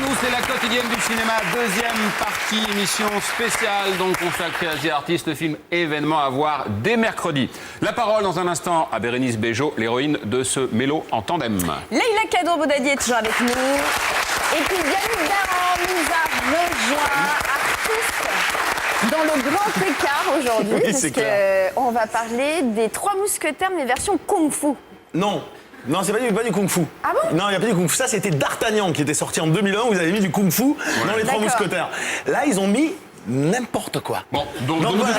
tous, c'est la quotidienne du cinéma, deuxième partie, émission spéciale donc consacrée à The Artist, le film événement à voir dès mercredi. La parole dans un instant à Bérénice Bejo, l'héroïne de ce mélo en tandem. Leïla Kadroboudadi est toujours avec nous. Et puis Yannick Dahan nous a rejoint, artiste dans le grand écart aujourd'hui, Oui, parce qu'on va parler des Trois Mousquetaires, mais version kung-fu. Non, c'est pas du kung-fu. Ah bon? Non, il n'y a pas du kung-fu. Ça, c'était D'Artagnan qui était sorti en 2001. Vous avez mis du kung-fu dans les Trois Mousquetaires. Là, ils ont mis n'importe quoi. Bon, donc voilà,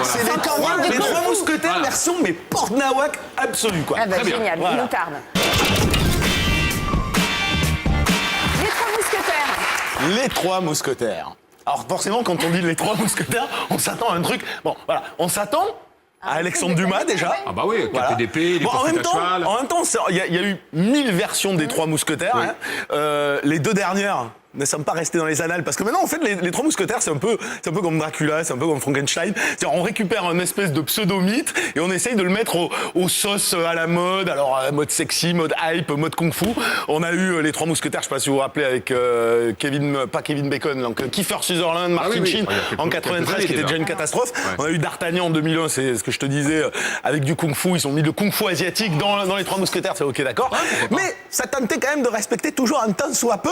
c'est les Trois Mousquetaires Voilà. version, mais porte-nawak absolue, quoi. Ah bah Très bien. génial, Voilà. il nous tarde. Les Trois Mousquetaires. Les Trois Mousquetaires. Alors, forcément, quand on dit les Trois Mousquetaires, on s'attend à un truc... Bon, voilà, on s'attend à Alexandre Dumas, déjà. Ah bah oui, Voilà. capé d'épée, les Bon, en poursuites même à cheval. temps, il y a eu 1000 versions des Trois Mousquetaires. Oui. Hein. Les deux dernières ne sont pas restées dans les annales parce que maintenant, en fait, les Trois Mousquetaires, c'est un peu comme Dracula, c'est un peu comme Frankenstein. C'est-à-dire, on récupère un espèce de pseudo-mythe et on essaye de le mettre aux sauces à la mode. Alors, mode sexy, mode hype, mode kung-fu. On a eu les Trois Mousquetaires, je sais pas si vous vous rappelez, avec pas Kevin Bacon, donc Kiefer Sutherland, Martin oui, oui. Sheen, Il y a quelques- en quelques 93, années qui était déjà une déjà. catastrophe. Ouais. On a eu D'Artagnan en 2001, c'est ce que je te disais, avec du kung-fu. Ils ont mis le kung-fu asiatique dans les Trois Mousquetaires, c'est ok, d'accord. Mais ça tentait quand même de respecter toujours un tant soit peu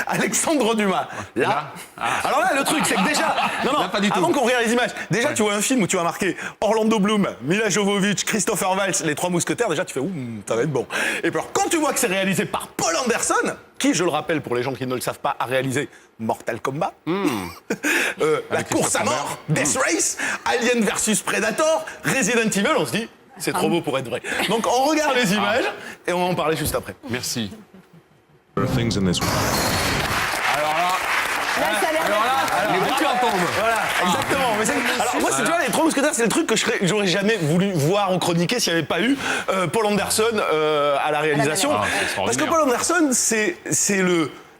Alexandre Dumas. Là, alors là, le truc, c'est que déjà, Là, pas du tout. avant qu'on regarde les images, déjà, tu vois un film où tu vas marquer Orlando Bloom, Mila Jovovich, Christopher Waltz, les Trois Mousquetaires, déjà, tu fais, ouh, ça va être bon. Et puis alors, quand tu vois que c'est réalisé par Paul Anderson, qui, je le rappelle pour les gens qui ne le savent pas, a réalisé Mortal Kombat, La course à mort, Death Race, Alien versus Predator, Resident Evil, on se dit, c'est trop beau pour être vrai. Donc on regarde les images et on va en parler juste après. Merci. There are things in this world. Alors là, Là, ça a l'air d'être- les bouquins tombent. Voilà, exactement. Mais alors moi, tu vois, les Trois Mousquetaires, c'est le truc que j'aurais jamais voulu voir ou chroniquer s'il n'y avait pas eu Paul Anderson à la réalisation. Ah, Parce que extraordinaire. Paul Anderson,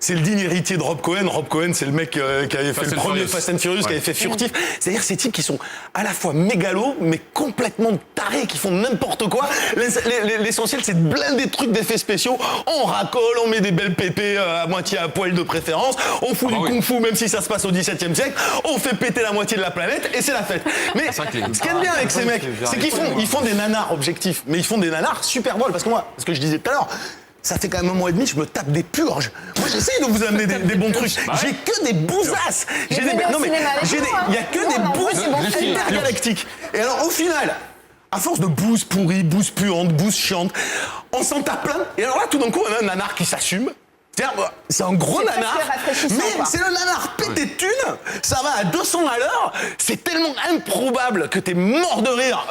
c'est le digne héritier de Rob Cohen. Rob Cohen, c'est le mec qui avait fait Fast le and premier Furious. Fast and Furious, qui avait fait Furtif. C'est-à-dire ces types qui sont à la fois mégalos, mais complètement tarés, qui font n'importe quoi. L'essentiel, c'est de blinder des trucs d'effets spéciaux. On racole, on met des belles pépées à moitié à poil de préférence. On fout Ah du bah oui. kung-fu, même si ça se passe au XVIIe siècle. On fait péter la moitié de la planète et c'est la fête. Mais ça que les- ce qu'il y a de bien avec ces mecs, c'est qu'ils font des nanars objectifs, mais ils font des nanars super drôles. Parce que moi, ce que je disais tout à l'heure, ça fait quand même un mois et demi, je me tape des purges. Moi, j'essaye de vous amener des bons trucs. J'ai que des bousasses. J'ai venez au non, mais cinéma avec nous, hein. il y a que Nous, des on envoie bouses des bons films. intergalactiques. Et alors, au final, à force de bouses pourries, bouses puantes, bouses chiantes, on s'en tape plein. Et alors là, tout d'un coup, on a un nanar qui s'assume. C'est un gros C'est presque nanar, rafraîchissant, mais quoi. c'est le nanar pété de thunes, ça va à 200 à l'heure, c'est tellement improbable que t'es mort de rire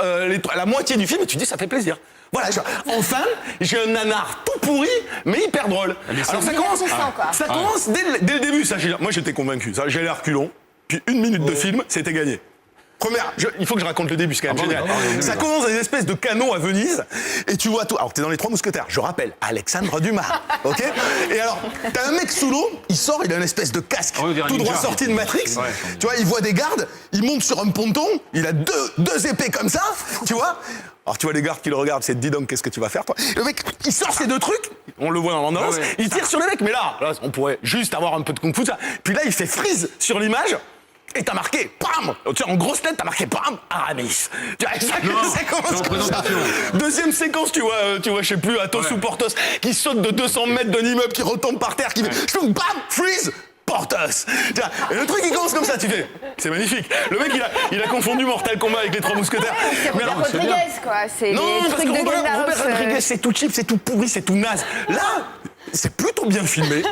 la moitié du film et tu te dis ça fait plaisir. Voilà, enfin, j'ai un nanar tout pourri, mais hyper drôle. Alors ça commence, divertissant, quoi. ça commence dès le début, ça, moi j'étais convaincu, ça, j'allais à reculons, puis 1 minute de film, c'était gagné. Il faut que je raconte le début, c'est quand même génial. Ça commence dans une espèce de canot à Venise, et tu vois tout. Alors, t'es dans les Trois Mousquetaires, je rappelle, Alexandre Dumas, ok. Et alors, t'as un mec sous l'eau, il sort, il a une espèce de casque, On veut dire un tout droit ninja. sorti de Matrix. Ouais. Tu vois, il voit des gardes, il monte sur un ponton, il a deux épées comme ça, tu vois. Alors, tu vois les gardes qui le regardent, c'est dis donc, qu'est-ce que tu vas faire, toi? Le mec, il sort ces deux trucs, on le voit dans l'annonce, Ouais, ouais. il tire sur les mecs, mais là, on pourrait juste avoir un peu de kung-fu, ça. Puis là, il fait freeze sur l'image. Et t'as marqué, pam! Tu vois, en grosse lettre, t'as marqué, pam! Aramis. Tu vois, ça commence c'est en comme ça. présentation. Deuxième séquence, tu vois, je sais plus, Athos ou Porthos, qui saute de 200 mètres d'un immeuble, qui retombe par terre, qui fait, bam! Freeze! Porthos. Tu vois, et le truc, il commence comme ça, tu fais, c'est magnifique. Le mec, il a confondu Mortal Kombat avec les Trois Mousquetaires. C'est Mais Robert alors, Rodriguez, quoi. C'est non, les parce trucs que de Robert Gandalf, Rodriguez, c'est tout cheap, c'est tout pourri, c'est tout naze. Là, c'est plutôt bien filmé.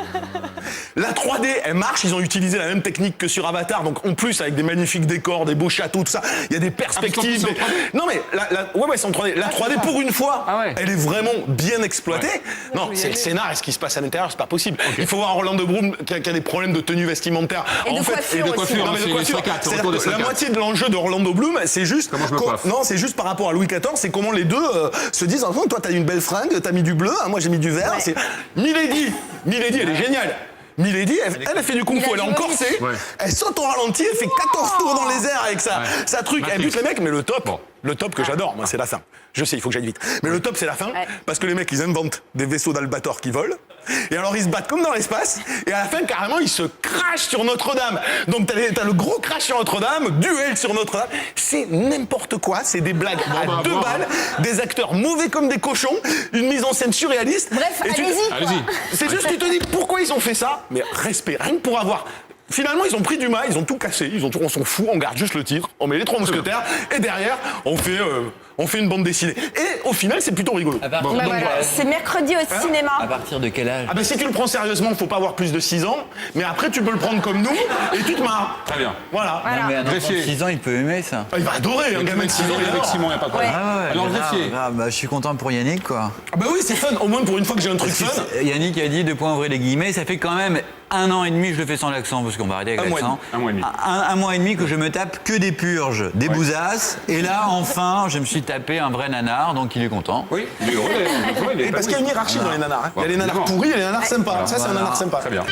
La 3D, elle marche. Ils ont utilisé la même technique que sur Avatar. Donc, en plus, avec des magnifiques décors, des beaux châteaux, tout ça. Il y a des perspectives. Ah, parce qu'en plus, Non, mais ouais, c'est en 3D. La 3D, pour une fois, Ah ouais. elle est vraiment bien exploitée. Non, c'est le scénar et ce qui se passe à l'intérieur, c'est pas possible. Il faut voir Orlando Bloom qui a des problèmes de tenue vestimentaire. Et de coiffure et de coiffure, Non, mais de c'est coiffure. les saccades, c'est le C'est-à-dire retour des que la saccades. moitié de l'enjeu d'Orlando Bloom, c'est juste. Comment je me coiffe. Non, c'est juste par rapport à Louis XIV, c'est comment les deux se disent, en fait, toi, t'as une belle fringue, t'as mis du bleu, hein, moi j'ai mis du vert. Ouais. C'est Milady, elle est géniale. Milady, elle a fait du kung-fu, elle est en corset, Ouais. elle saute au ralenti, elle fait 14 tours dans les airs avec sa truc, elle Matrix. bute les mecs, mais le top, Bon. le top que j'adore, moi, c'est la fin. Je sais, il faut que j'aille vite. Mais le top, c'est la fin, Ouais. parce que les mecs, ils inventent des vaisseaux d'Albator qui volent, Et alors ils se battent comme dans l'espace, et à la fin carrément ils se crachent sur Notre-Dame. Donc t'as le gros crash sur Notre-Dame, duel sur Notre-Dame, c'est n'importe quoi, c'est des blagues à 2 balles, des acteurs mauvais comme des cochons, une mise en scène surréaliste. Bref, Et allez-y. Allez-y. C'est juste, tu te dis pourquoi ils ont fait ça, mais respect, rien que pour avoir. Finalement, ils ont pris du mal, ils ont tout cassé, on s'en fout, on garde juste le titre, on met les 3 mousquetaires, et derrière, on fait une bande dessinée. Et au final, c'est plutôt rigolo. À partir, Bah voilà, c'est mercredi au cinéma. à partir de quel âge? Ah ben si tu le prends sérieusement, faut pas avoir plus de 6 ans, mais après tu peux le prendre comme nous, et tu te marres. Très bien. Voilà. Voilà. Non, mais un enfant de Greffier. 6 ans, il peut aimer ça. Ah, il va adorer, un gamin de 6 ans. il Avec adore. Simon, il n'y a pas de problème. Ouais. Ah ouais, Alors, le grave, greffier. grave. Bah, je suis content pour Yannick, quoi. Ah bah oui, c'est fun, au moins pour une fois que j'ai un truc fun. Yannick a dit, 2 points ouvrez les guillemets, ça fait quand même 1 an et demi, je le fais sans l'accent, parce qu'on va arrêter avec Un mois et l'accent. demi. Un mois et demi. Un mois et demi que je me tape que des purges, des bousasses. Et là, enfin, je me suis tapé un vrai nanar, donc il est content. Oui, il est heureux, il est Parce qu'il y a une hiérarchie dans les nanars. Hein. Il y a les nanars évidemment. pourris et les nanars sympas. Ça, c'est un nanar sympa. Très bien.